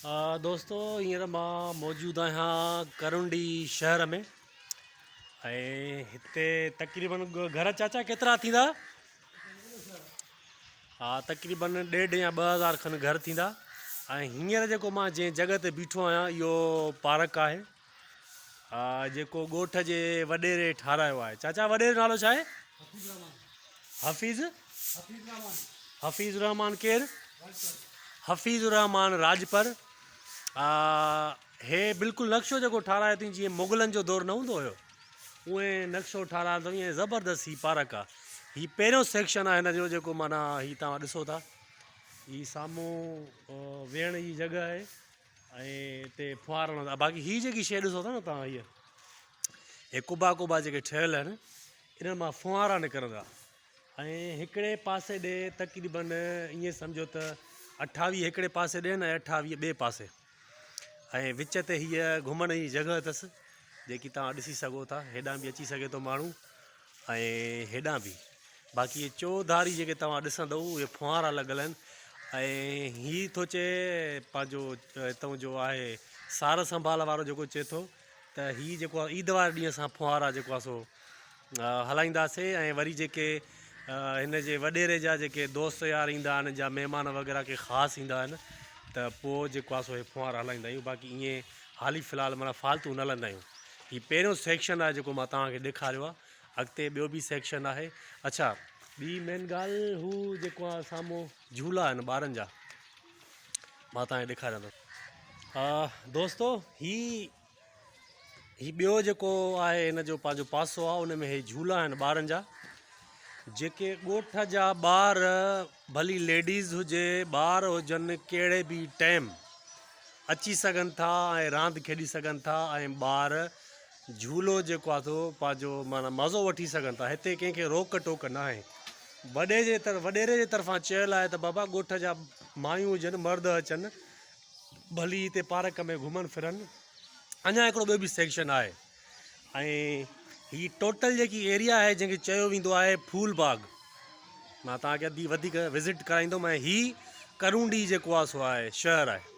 दोस्तों हींअर मां मौजूदु आहियां करुंडी शहर में। ऐं हिते तक़रीबन घर चाचा केतिरा थींदा? हा, तक़रीबन 1.5 या 2,000 खनि घर थींदा। ऐं हींअर जेको मां जंहिं जॻह ते बीठो आहियां इहो पार्क आहे, जेको ॻोठ जे वॾेरे ठारायो आहे। चाचा वॾेरे नालो छा आहे? हफ़ीज़ हफ़ीज़ रहमान केरु? हफ़ीज़ रहमान राजपर। हे बिल्कुलु नक्शो जेको ठारायो अथई जीअं मुग़लनि जो दौरु न हूंदो हुयो, उहे नक्शो ठारायो अथई। ऐं ज़बरदस्त ही पार्क आहे। हीउ पहिरियों सेक्शन आहे हिन जो, जेको माना हीउ तव्हां ॾिसो था। हीउ साम्हूं वेहण जी जॻह आहे ऐं हिते फुहारणो आहे। बाक़ी हीअ जेकी शइ ॾिसो था न तव्हां, हीअ कुबा कुबा जेके ठहियल आहिनि, इन्हनि मां फुहारा निकिरंदा। ऐं हिकिड़े पासे ॾे तक़रीबन ईअं सम्झो त 28 हिकिड़े पासे ॾियनि ऐं 28 ॿिए पासे। ऐं विच ते हीअ घुमण जी जॻह अथसि जेकी तव्हां ॾिसी सघो था। हेॾां बि अची सघे थो माण्हू ऐं हेॾां बि। बाक़ी इहे चौधारी जेके तव्हां ॾिसंदव उहे फुहारा लॻल आहिनि। ऐं हीअ थो चए पंहिंजो हितां जो आहे सार संभाल वारो जेको चए थो त हीअ जेको आहे ईद वारे ॾींहं असां फुहारा जेको आहे सो हलाईंदासीं। ऐं वरी जेके हिन जे वॾेरे जा जेके दोस्त यार ईंदा आहिनि, जा महिमान वग़ैरह के ख़ासि ईंदा आहिनि, त पोइ जेको आहे सो हे फुहार हलाईंदा आहियूं। बाक़ी ईअं हाली फ़िलहालु माना फालतू न हलंदा आहियूं। हीउ पहिरियों सेक्शन आहे जेको मां तव्हांखे ॾेखारियो आहे। अॻिते ॿियो बि सेक्शन आहे। अच्छा, ॿी मेन ॻाल्हि, हू जेको आहे साम्हूं झूला आहिनि ॿारनि जा, मां तव्हांखे ॾेखारींदुमि। दोस्तो हीउ ॿियो जेको आहे हिन जो पंहिंजो पासो आहे, उन में हे झूला आहिनि ॿारनि जा, जेके ॻोठ जा ॿार, भली लेडीज़ हुजे ॿार हुजनि, कहिड़े बि टाइम अची सघनि था ऐं रांदि खेॾी सघनि था। ऐं ॿार झूलो जेको आहे सो पंहिंजो माना मज़ो वठी सघनि था। हिते कंहिंखे रोक टोक न आहे। वॾेरे जे तरफ़ां चयल आहे त बाबा ॻोठ जा मायूं हुजनि, मर्द अचनि, भली हिते पार्क में घुमनि फिरनि। अञा हिकिड़ो ॿियो बि सेक्शन आहे। ऐं हीअ टोटल जेकी एरिया आहे जंहिंखे चयो वेंदो आहे फूल बाग, मां तव्हांखे अॼु वधीक विज़िट कराईंदुमि। ऐं हीअ करुंडी जेको आहे सो आहे शहर आहे।